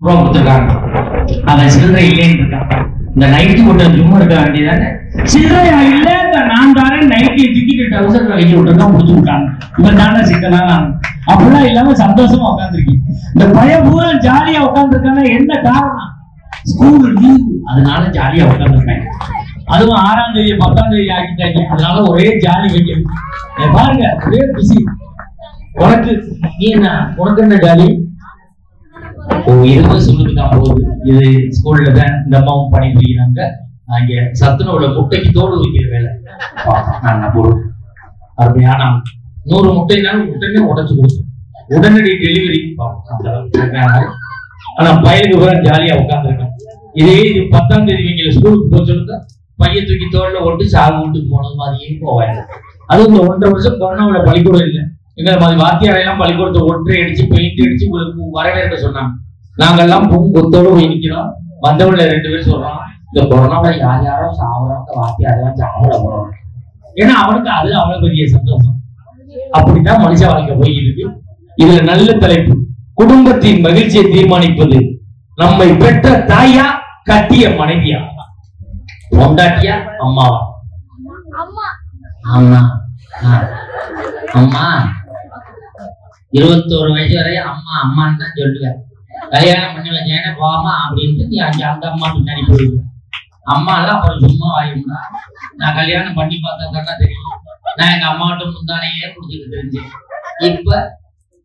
ரூபா கொடுத்துருக்காங்க. அவன் சில்லறை இல்லைன்னு இருக்கான். இந்த நைட்டு போட்ட ஜும்மா இருக்க வேண்டியதானே, சில்லறையா இல்ல நான் தானே நைட்டு தூக்கிட்டு டவுசர் கழிக்க விட்டுருக்கா முடிச்சு விட்டாங்க. இவன் தானே சிக்கனான அப்படிலாம் இல்லாம சந்தோஷமா உட்காந்துருக்கீங்க. இந்த பையன் பூரா ஜாலியா உட்காந்துருக்கானா என்ன காரணம்? ஸ்கூல் லீவ், அதனால ஜாலியா உட்காந்துருக்காங்க. அதுவும் 6ஆம் தேதி 10ஆம் தேதி ஆக்கிட்டாங்க, அதனால ஒரே ஜாலி வைக்கணும். பாருங்க ஒரே பிஸி. உனக்கு நீ என்ன, உனக்கு என்ன ஜாலி? இதுவும் சொல்லிட்டுதான் போகுது. இது ஸ்கூல்ல தான் இந்த அம்மாவும் பணிபுரிகிறாங்க. அங்க சத்துணவுல முட்டைக்கு தோடு வைக்கிற வேலை நான் பொருள் அருமையான 100 முட்டைனாலும் முட்டையுமே உடைச்சு கொடுத்தோம். உடனடி டெலிவரி. ஆனா பையனுக்கு கூட ஜாலியா உட்காந்துருக்கேன். இதே இது 10ஆம் தேதி இவங்க ஸ்கூலுக்கு போக சொல்லுங்க, பையன் தூக்கி தோல்ல ஓட்டு சாகு வீட்டுக்கு போனது மாதிரியே போவாங்க. அதுவும் இந்த 1.5 வருஷம் கொரோனாவுல பள்ளிக்கூடம் இல்லை. எங்க மாதிரி வாத்தியாரெல்லாம் பள்ளிக்கூடத்தை ஒற்றை அடிச்சு பெயிண்ட் அடிச்சு வரவேற்க சொன்னாங்க. நாங்கெல்லாம் கொத்தோடு போய் நிக்கிறோம். வந்தவங்கள 2 பேர் சொல்றோம், இந்த கொரோனாவில யார் யாரோ சாப்பிடாங்க, வாத்தியாரெல்லாம் சாப்பிட போறோம். ஏன்னா அவனுக்கு அது அவ்வளவு பெரிய சந்தோஷம். அப்படித்தான் மனுஷ வாழ்க்கை போய் இருக்கு. இதுல நல்ல தலைப்பு, குடும்பத்தின் மகிழ்ச்சியை தீர்மானிப்பது நம்மை பெற்ற தாயா கட்டிய மனைவியா, பொண்டாட்டியா அம்மாவா? அம்மா. அம்மா 21 வயசு வரையும் அம்மா அம்மான்னு தான் சொல்லுவேன். கல்யாணம் பண்ணி வச்சேன்னா போமா அப்படின்ட்டு நீ அந்த அம்மா பின்னாடி போயிடுவேன். அம்மா எல்லாம் அப்புறம் சும்மா வாயும்னா, நான் கல்யாணம் பண்ணி பார்த்தா தானே தெரியும். நான் எங்க அம்மாவிட்ட முந்தானையே பிடிச்சிக்கிட்டு இருந்தேன். இப்ப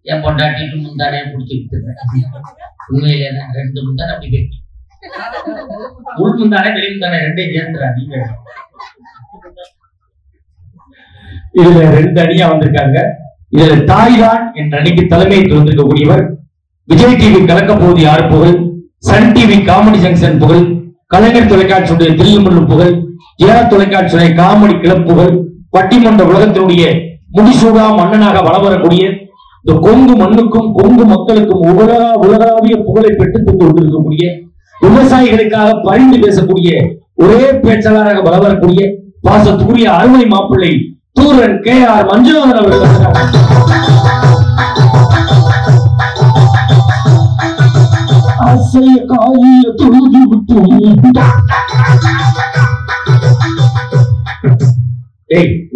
என் பொண்டாட்டிட்டு முந்தானையே பிடிச்சிக்கிட்டு இருக்கேன். உண்மையிலே 2 முந்தானை அப்படி கட்டி, உள் முந்தானே வெளி முந்தானே 2 சேர்ந்துறா. நீங்க இதுல 2 அணியா வந்திருக்காங்க. இதுல தாய்தான் என்ற அணிக்கு தலைமையேற்று வந்திருக்கக்கூடியவர் விஜய் டிவி கலக்க போகுது யார் புகழ், சன் டிவி காமெடி ஜங்ஷன் புகழ், கலைஞர் தொலைக்காட்சியுடைய தில்லுமுள்ளு புகழ், ஜெயா தொலைக்காட்சியுடைய காமெடி கிளப் புகழ், பட்டிமன்ற உலகத்தினுடைய முடிசூடா மன்னனாக வளம் வரக்கூடிய இந்த கொங்கு மண்ணுக்கும் கொங்கு மக்களுக்கும் உலகாவிய புகழை பெற்றுத் தந்து கொண்டிருக்கக்கூடிய, விவசாயிகளுக்காக பரிந்து பேசக்கூடிய ஒரே பேச்சாளராக வளம் வரக்கூடிய பாசத்துக்குரிய அருமை மாப்பிள்ளை தூரன் KR மஞ்சுநாதன் அவர்கள்.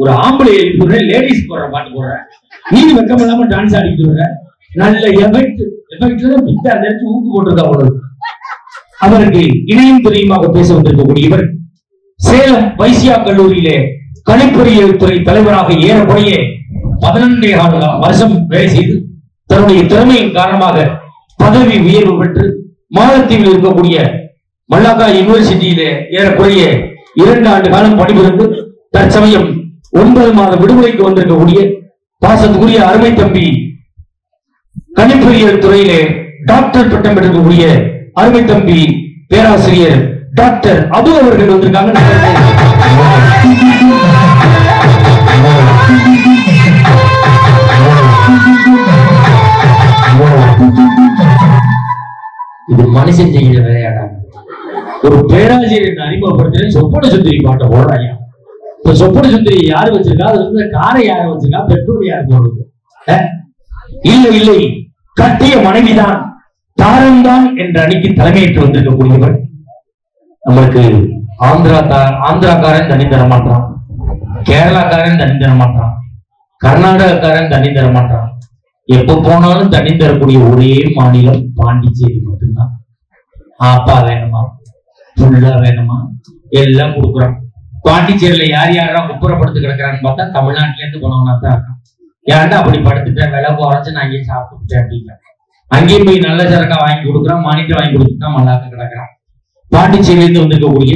ஒரு ஆம்பளை எழுதி லேடிஸ் போடுற பாட்டு போடுற, நீ வெக்கம் இல்லாம டான்ஸ் ஆடிட்டு வர, நல்ல எஃபெக்ட் அந்த இடத்துல ஊக்கு போட்டிருக்கா அவ்வளவு. அவருக்கு இணையம் தெரியுமாக பேச வந்திருக்கக்கூடியவர் சேலம் வைசியா கல்லூரியிலே கணிப்பொறியியல் துறை தலைவராக ஏறக்குறைய 12 வருஷம் வேலை செய்து தன்னுடைய திறமையின் காரணமாக பதவி உயர்வு பெற்று மாலத்தீவில் இருக்கக்கூடிய மல்லாக்கா யூனிவர்சிட்டியிலே ஏறக்குறைய 2 ஆண்டு காலம் பணிபுரிந்து தற்சமயம் 9 மாத விடுமுறைக்கு வந்திருக்கக்கூடிய பாசத்துக்குரிய அருமை தம்பி கணிப்பொறியியல் துறையிலே டாக்டர் பட்டம் பெற்றிருக்கக்கூடிய அருமை தம்பி பேராசிரியர் டாக்டர் அபு அவர்கள் வந்திருக்காங்க. இது மனுஷன் செய்கிற விளையாடாங்க. ஒரு பேராசிரியர் அறிமுகப்படுத்த சொப்பன சுந்தரி பாட்டை போடுறாங்க. இப்ப சொப்பன சுந்தரி யாரு வச்சிருக்கா, அது வந்து காரை யாரு வச்சிருக்கா, பெட்ரோல் யாரு போடுறது? இல்லை இல்லை, கட்டிய மனைவிதான் தாரந்தான் என்ற அணிக்கு தலைமையேற்று வந்திருக்கக்கூடியவர். நம்மளுக்கு ஆந்திராக்காரன் தண்ணி தர மாட்டான், கேரளாக்காரன் தண்ணி தர மாட்டான், கர்நாடகக்காரன் தண்ணி தர மாட்டான். எப்ப போனாலும் தண்ணி தரக்கூடிய ஒரே மாநிலம் பாண்டிச்சேரி மட்டும்தான். ஆப்பா வேணுமா, புல்லா வேணுமா, எல்லாம் கொடுக்குறோம். பாண்டிச்சேரியில யார் யாரெல்லாம் குப்புறப்படுத்து கிடக்குறான்னு பார்த்தா தமிழ்நாட்டுல இருந்து போனவனா தான் இருக்கான். யாருன்னா அப்படி படுத்துட்டேன், விலை குறைச்சு நான் அங்கேயே சாப்பிட்டுட்டேன் அப்படின்னா அங்கேயும் போய் நல்ல சரக்கா வாங்கி கொடுக்குறான், மானிட்டர் வாங்கி கொடுத்துதான் மல்லாக்க கிடக்குறான். பாண்டிச்சேரியிலிருந்து வந்திருக்கக்கூடிய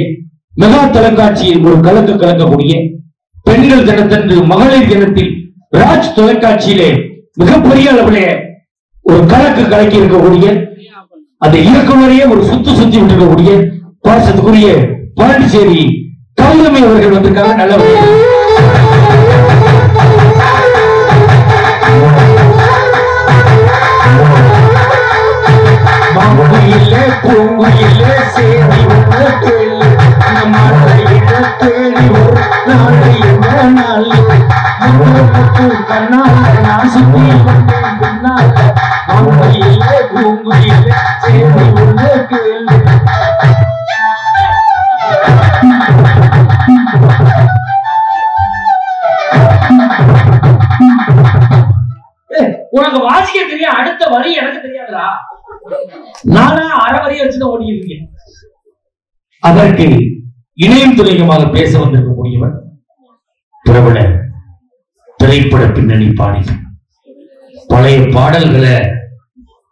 மெகா தொலைக்காட்சியில் ஒரு கலக்கக்கூடிய பெண்கள் தினத்தன்று மகளிர் தினத்தில் ராஜ் தொலைக்காட்சியிலே மிகப்பெரிய அளவிலே ஒரு கலக்கி இருக்கக்கூடிய அந்த இயக்குநரையே ஒரு சுத்தி விட்டுருக்கக்கூடிய பாசத்துக்குரிய பாண்டிச்சேரி கௌதமி அவர்கள் வந்திருக்காங்க. நல்ல கண்ணா நானா அறவரைய வச்சுதான் ஓடிட்டு இருக்கேன். அதற்கு இணையம் துணையமாக பேச வந்திருக்கக்கூடியவர் பிரபல திரைப்பட பின்னணி பாடகர். பழைய பாடல்களை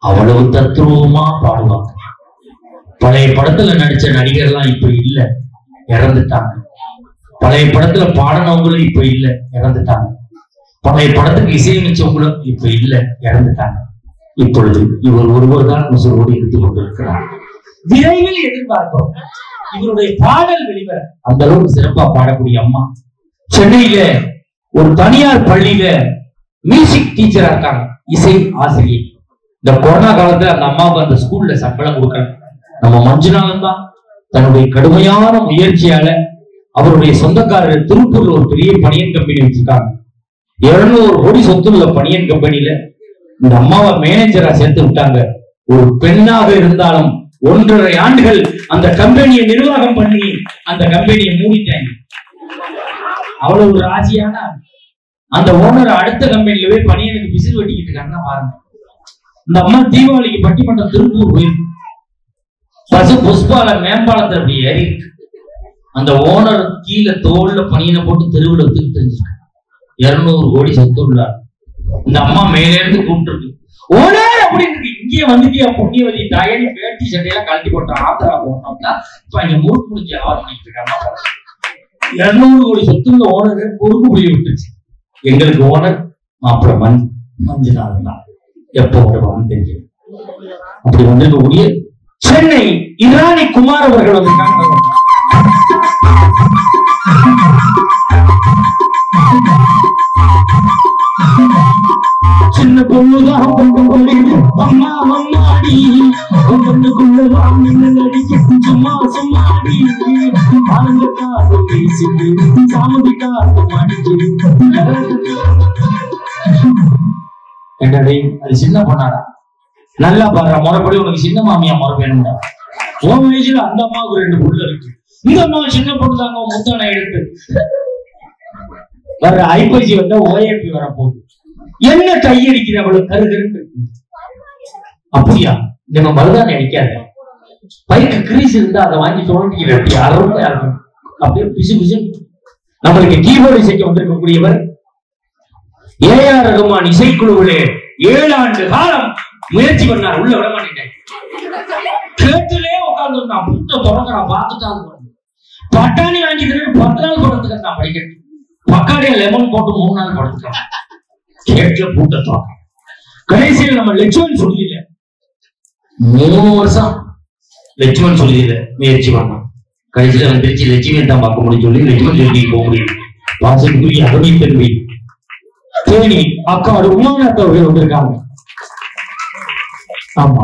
அவ்வளவு தத்ரூபமா பாடுவாங்க. பழைய படத்துல நடிச்ச நடிகர்லாம் இப்ப இல்ல, இறந்துட்டாங்க. பழைய படத்துல பாடினவங்களும் இப்ப இல்ல, இறந்துட்டாங்க. பழைய படத்துக்கு இசையமைச்சவங்களும் இப்ப இல்ல, இறந்துட்டாங்க. இப்பொழுது இவர் ஒருவர் தான் முசரோடு இருந்து கொண்டிருக்கிறார். விரைவில் எதிர்பார்க்கிறோம் இவருடைய பாடல் வெளிவர. அந்த அளவுக்கு சிறப்பா பாடக்கூடிய அம்மா சென்னையில ஒரு தனியார் பள்ளியில மியூசிக் டீச்சரா இருக்காங்க, இசை ஆசிரியர். இந்த கொரோனா காலத்துல அந்த அம்மாவுக்கு அந்த ஸ்கூல்ல சம்பளம் கொடுக்கணும். நம்ம மஞ்சுநாதன் தான் தன்னுடைய கடுமையான முயற்சியால அவருடைய சொந்தக்காரர் திருப்பூர்ல ஒரு பெரிய பனியன் கம்பெனி வச்சிருக்காங்க. 200 கோடி சொத்துள்ள பனியன் கம்பெனியில இந்த அம்மாவை மேனேஜரா சேர்த்து விட்டாங்க. ஒரு பெண்ணாக இருந்தாலும் 1.5 ஆண்டுகள் அந்த கம்பெனியை நிர்வாகம் பண்ணி அந்த கம்பெனியை மூடிட்டாங்க. அவ்வளவு ஒரு ராசியான அந்த ஓனர் அடுத்த கம்பெனில போய் பனியனுக்கு பிசிறு வெட்டிக்கிட்டு இருக்காங்கன்னா பாருங்க. இந்த அம்மா தீபாவளிக்கு பட்டிமன்றம் திருப்பூர் போயிருக்கு. பசு புஷ்பால மேம்பாலத்துல அப்படி ஏறி அந்த ஓனர் கீழே தோல்ல பனியனை போட்டு தெருவில் ஒத்துக்கு தெரிஞ்சிருக்காங்க. 200 கோடி சொத்து உள்ளார். இந்த அம்மா மேலே இருந்து கூப்பிட்டு இருக்கு, ஓனர் அப்படின்னு இங்கே வந்துட்டியா புண்ணியவதி தாயனி வேட்டி சட்டையெல்லாம் கழட்டி போட்ட ஆத்திரா போட்டோம்னா இப்ப இங்க மூக்கு முடிஞ்சு வியாபாரம் பண்ணிட்டு இருக்காங்க. 200 கோடி சொத்துள்ள ஓனர் பொறுப்பு புரிய விட்டுச்சு. எங்களுக்கு ஓனர் மாப்பிள்ள மஞ்சுநாதன் தான். எப்போ வருவான்னு தெரியும். அப்படி வந்திருக்கக்கூடிய சென்னை இராணி குமார் அவர்கள் வந்திருக்காங்க. சின்ன பொண்ணுதான் அம்மா அம்மாடி சும்மா சும்மாடி அது சின்ன பொண்ணாடா, நல்லா பாடுற முறைப்படி உனக்கு சின்ன மாமியா முறை வேணும்டா. உன் வயசுல அந்த அம்மாவுக்கு 2 புள்ள இருக்கு, இந்த அம்மா சின்ன பொண்ணு தாங்க முத்தான எடுத்து வர்ற ஐப்பசி வந்தா ஓஏபி வரப்போகுது. என்ன கையடிக்கிற அவளுக்கு கருகருன்னு அப்படியா? நம்ம மருதானே அடிக்காத, பைக்கு கிரீஸ் இருந்தா அதை வாங்கி சொல்லிட்டு எப்படி அருமை அப்படியே பிசு பிசு. நம்மளுக்கு கீபோர்டு இசைக்க வந்திருக்கக்கூடியவர் ஏஆர் ரகுமான் இசைக்குழுவிலே 7 ஆண்டு காலம் முயற்சி பண்ணார். உள்ள விட மாட்டேன், கேட்டுலே உட்கார்ந்து புத்த தொடங்குறான். பார்த்துட்டாங்க பட்டாணி வாங்கி 10 நாள் படத்துக்கு நான் படிக்கட்டு பக்காடியா லெமன் போட்டு 3 நாள் படுத்துக்கலாம். கேட்ல பூட்ட தொடக்கம். கடைசியில் நம்ம லட்சுமன் சொல்லியில 3 வருஷம் லட்சுமன் சொல்லியில முயற்சி பண்ணோம். கடைசியில வந்துருச்சு லட்சுமி தான் பார்க்க முடியும் சொல்லி லட்சுமன் சொல்லி போக முடியும். வாசலுக்குரிய அருமை தன்மை தேனி அக்காடு உமாநாத் அவர்கள் வந்திருக்காங்க. ஆமா,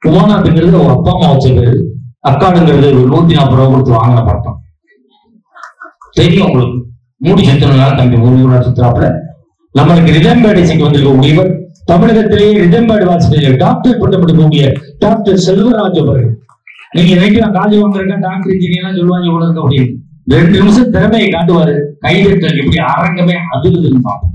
உமாநாத்துங்கிறது ஒரு அப்பா அம்மா வச்ச பேரு, அக்காடுங்கிறது 140 ரூபாய் கொடுத்து வாங்கின பட்டம். தெரியும் உங்களுக்கு. மூடி சுத்தினால தம்பி ஊர் சுத்துறாப்புல. நம்மளுக்கு ரிதம்பேடு இசைக்கு வந்திருக்கக்கூடியவர் தமிழகத்திலேயே ரிதம்பேடு வாசிப்பில் டாக்டர் பட்டம் எடுக்கக்கூடிய டாக்டர் செல்வராஜ் அவர்கள். நீங்க நினைக்கலாம் காலேஜ் வாங்குறதுக்கா டாக்டர் இன்ஜினியர் சொல்லுவாங்க இவ்வளவு இருக்க முடியும். 2 நிமிஷம் திறமையை காட்டுவாரு. கைதட்டல் எப்படி அரங்கமே அதிர்ந்து பார்ப்போம்.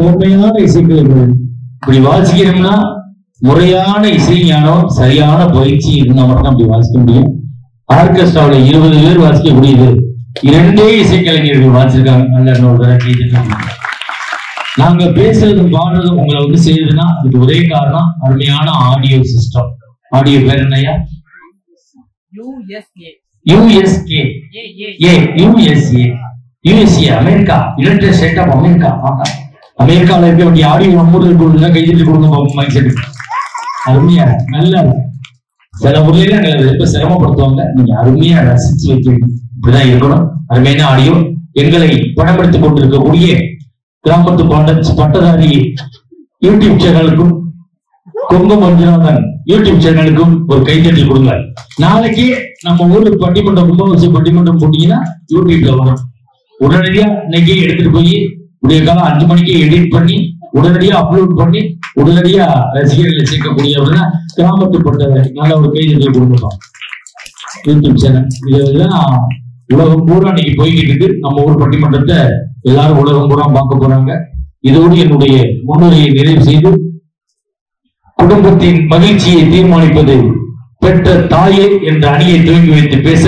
உண்மையான இசைக்கலைஞர்கள் இப்படி வாசிக்கிறோம்னா முறையான இசை ஞானம் சரியான பயிற்சி இருந்தா மட்டும் அப்படி வாசிக்க முடியும். ஆர்கெஸ்ட்ராவில 20 பேர் வாசிக்கக்கூடியது 2 இசைக்கலைஞர்கள் வாசிச்சிருக்காங்க. நல்ல நாங்க பேசுறதும் பாடுறதும் உங்களை வந்து செய்யுதுன்னா அதுக்கு ஒரே காரணம் அருமையான ஆடியோ சிஸ்டம். ஆடியோ பேர் என்னையா? USA America, united state of America. அமெரிக்காவில் இருக்க வேண்டிய ஆடியோ நம்ம கைதிட்டு கொடுங்க. அருமையா நல்லா சில ஊர்ல ரொம்ப சிரமப்படுத்துவாங்க. நீங்க அருமையா ரசிச்சு வைக்கணும். இப்படிதான் இருக்கணும். அருமையான ஆடியோ எங்களை படப்படுத்திக் கொண்டிருக்கக்கூடிய கிராமத்து பட்டதாரி யூடியூப் சேனலுக்கும் கொங்கு மஞ்சுநாதன் யூடியூப் சேனலுக்கும் ஒரு கைத்தட்டி கொடுங்க. நாளைக்கு நம்ம ஊருக்கு பட்டிமன்றம் கும்பாபிஷேக பட்டிமன்றம் போட்டீங்கன்னா யூடியூப்ல வரும். உடனடியா இன்னைக்கே எடுத்துட்டு போய் விடிய காலம் 5 மணிக்கு எடிட் பண்ணி உடனடியா அப்லோட் பண்ணி உடனடியா ரசிகர்களை சேர்க்கக்கூடியவர்கள் கிராமத்து பட்டதாரி நல்ல ஒரு கைத்தட்டி கொடுக்கணும். யூடியூப் சேனல் இதெல்லாம் உலகம் பூரா இன்னைக்கு போய்கிட்டு இருக்கு. நம்ம ஊர் பட்டிமன்றத்தை எல்லாரும் உலகம் பூரா பார்க்க போறாங்க. இதோடு என்னுடைய முன்னுரையை நிறைவு செய்து குடும்பத்தின் மகிழ்ச்சியை தீர்மானிப்பது பெற்ற தாயே என்ற அணியை துவங்கி வைத்து பேச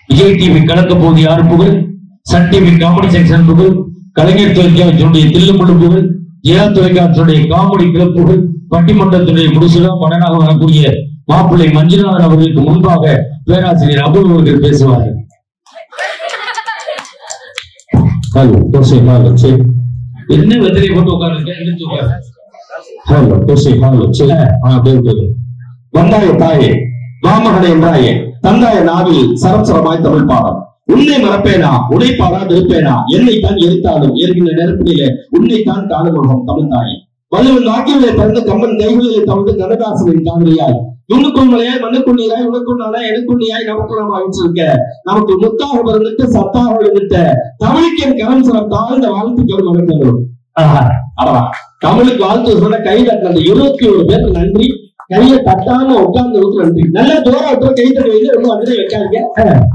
விஜய் டிவி கலக்க போது யார் புகழ், சன் டிவி காமெடி செக்ஷன் புகழ், கலைஞர் தொலைக்காட்சியுடைய தில்லுமுள்ளு புகழ், ஜெயா தொலைக்காட்சியுடைய காமெடி கிளப்புகள், பட்டிமன்றத்துடைய முடிசுலாம் மன்னனாக வரக்கூடிய மாப்பிள்ளை மஞ்சுநாதன் அவர்களுக்கு முன்பாக பேராசிரியர் அபு அவர்கள் பேசுவார்கள். என்ன வெத்தலை போட்டு உட்கார்ந்து வந்தாய தாயே மாமகனை என்றாயே தந்தாய நாவில் சரசரமாய் தமிழ் பாடம். உன்னை மறப்பேனா உன்னை பாராது இருப்பேனா என்னைத்தான் எரித்தாலும் ஏற்கின்ற நெருப்பிலே உன்னைத்தான் காணுமுகம் தமிழ் தாயே. வள்ளுவன் வாக்கிலே பிறந்து கம்பன் கைகளிலே தவிர்த்து கனகாசனின் காதலியாய் உன்னுக்குள் மலையாய் மண்ணுக்குள் நீராய் உனக்குள் நாளாய் எனக்குள் நீயாய் நமக்குள் நம்ம வச்சிருக்க நமக்கு முத்தாக பிறந்துட்டு சத்தாக இருந்துட்ட தமிழுக்கு என் கரம் சில தாழ்ந்த வாழ்த்துக்கள் மறக்கணும். தமிழுக்கு வாழ்த்து சொன்ன கை தட்ட 21 பேர் நன்றி. கையை தட்டாம உட்கார்ந்து நன்றி. நல்ல தூரம் கை தட்டி வைத்து ஒண்ணு வந்து வைக்காதீங்க.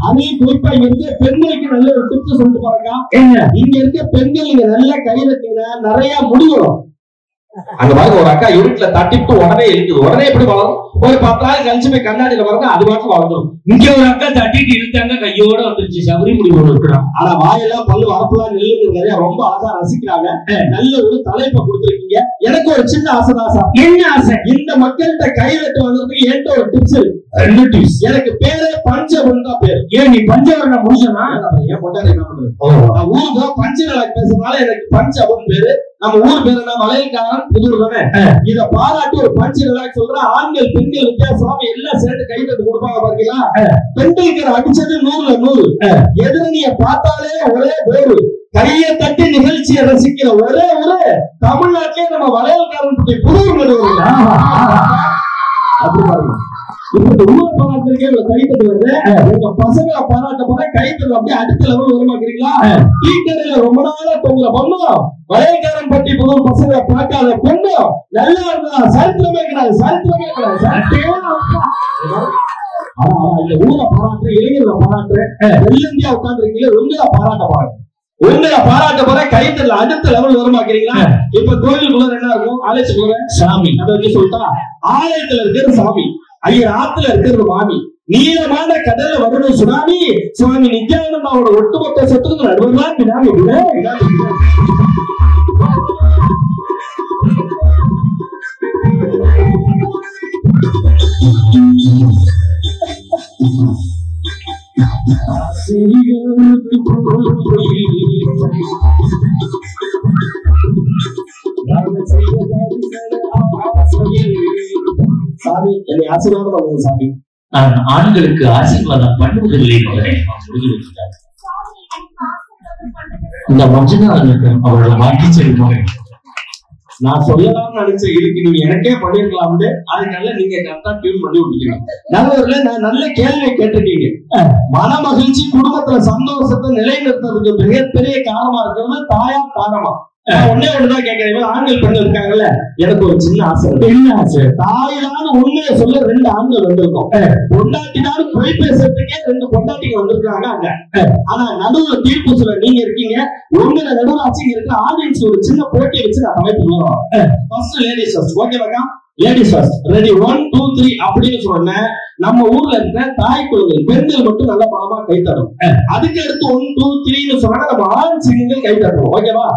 அதையும் குறிப்பா இருக்க பெண்களுக்கு நல்ல ஒரு டிப்ஸ் சொல்லிட்டு பாருங்க. இங்க இருக்க பெண்கள் நீங்க நல்லா கை தட்டீங்கன்னா நிறைய முடியும். அங்க பாருங்க ஒரு அக்கா இருட்டுல தட்டிட்டு உடனே இருக்குது. உடனே எப்படி வளரும்? ஒரு 10 நாள் கழிச்சு போய் கண்ணாடியில பாருங்க, அது பாட்டு வளர்ந்துடும். இங்க ஒரு அக்கா தட்டிட்டு இழுத்தாங்க, கையோட வந்துருச்சு. சபரி முடிவோட இருக்கிறான். ஆனா வாயெல்லாம் பல்லு வரப்பெல்லாம் நெல்லுங்கிறத ரொம்ப அழகா ரசிக்கிறாங்க. நல்ல ஒரு தலைப்பை கொடுத்துருக்கீங்க. எனக்கு ஒரு சின்ன ஆசைதான் சார். என்ன ஆசை? இந்த மக்கள்கிட்ட கைவிட்டு வந்ததுக்கு என்கிட்ட ஒரு டிப்ஸ் இருக்கு. என்ன டிப்ஸ்? எனக்கு பேரே பஞ்சவன் தான் பேரு. ஏன் நீ பஞ்சவரண முடிச்சனா? ஏன் பொண்டாடி என்ன பண்றது? நான் ஊருக்கு பஞ்சவன் பேசுறதுனால எனக்கு பஞ்சவன் பேரு. நம்ம ஊர் பேரு நான் மலையக்காரன், புதூர் தானே. இத பாராட்டி ஒரு பஞ்சவன் சொல்ற ஆண்கள் பெண்கள் வித்தியாசம் எல்லாம் சேர்ந்து கைவிட்டு கொடுப்பாங்க பாத்தீங்களா? பெண்களுக்கு அடிச்சது 100ல 100. எதிரணிய பார்த்தாலே ஒரே பேரு. கையை தட்டி நிகழ்ச்சியை ரசிக்கிற ஒரே ஒரு தமிழ்நாட்டிலே நம்ம வளையல்காரன் புதூர் நடுவர். அப்படி பாருங்க. இப்ப இந்த ஊரை பாராட்டுறதுக்கே கைத்தட்டு வருது. உங்க பசங்களை பாராட்ட போற கைத்தட்டு அப்படியே அடுத்த லெவல் வருமாக்குறீங்களா? டீக்கடையில ரொம்ப நாளா தொங்குற பொண்ணும், வளையல்காரன் பட்டி புதூர் பசங்களை பார்க்காத பொண்ணும் நல்லா இருந்தா சரித்திரமே கிடையாது. சரித்திரமே கிடையாது. இந்த ஊரை பாராட்டுற இளைஞர்களை பாராட்டுறேன். வெள்ளந்தியா உட்காந்துருக்கீங்க. ஒண்ணுல பாராட்ட பாருங்க. ஒண்ணுல பாராட்ட போற கைத்தல அடுத்த லெவல் வருமாக்கிறீங்களா? இப்ப கோயிலுக்குள்ள என்ன இருக்கும்? ஆலயத்துக்குள்ள சாமி. அதை வச்சு சொல்லிட்டா, ஆலயத்துல இருக்கிற சாமி, ஐயர் ஆத்துல இருக்கிற மாமி, நீளமான கடல்ல வரணும் சுனாமி. சுவாமி நித்யானந்தாவோட ஒட்டுமொத்த சொத்துக்கு நடுவர்தான் பினாமி. சாமி என்னை ஆசீர்வாதம் பண்ணுங்க சாமி. நான் ஆண்களுக்கு ஆசீர்வாதம் பண்ணுவதில்லை. இந்த மஞ்சள் அவரோட வாங்கி செல்வாங்க. நான் சொல்லலாம்னு நினைச்ச இருக்கு, நீங்க எனக்கே பண்ணிருக்கலாம்னு. அதுக்காக நீங்க கரெக்டா டியூன் பண்ணி விட்டுருக்கீங்க. நல்லவர்களே, நான் நல்ல கேள்வியை கேட்டிருக்கீங்க. மன மகிழ்ச்சி, குடும்பத்துல சந்தோஷத்தை நிலைநிறுத்துறதுக்கு மிகப்பெரிய காரணமா இருக்கிறது தாயா காரணமா? ஒன்னே ஒண்ணுதான் கேட்கிறேன். ஆண்கள் பெண்கள் இருக்காங்கல்ல, எனக்கு ஒரு சின்ன ஆசை. என்ன ஆசை? தாயிலான உண்மையை சொல்ல 2 ஆண்கள் வந்திருக்கோம். பொண்டாட்டினாரு பொய் பேசுறதுக்கே 2 பொண்டாட்டிங்க வந்திருக்காங்க அங்க. ஆனா நடுவுல தீர்ப்பு சொல்ல நீங்க இருக்கீங்க. உங்களை நடுவுல ஆச்சு இருக்கிற ஆடியன்ஸ் ஒரு சின்ன போட்டியை வச்சு நான் தலைப்புறோம். First ladies first. ஓகேவாக்கா? Ladies first. ரெடி 1 2 3 அப்படின்னு சொன்னேன். நம்ம ஊர்ல இருக்கிற தாய் குழந்தைகள் பெண்கள் மட்டும் நல்ல பலமா கை தரும். அதுக்கு அடுத்து 1 2 3ன்னு சொன்னா நம்ம ஆண் சிங்கங்கள் கை தட்டுறோம். ஓகேவா?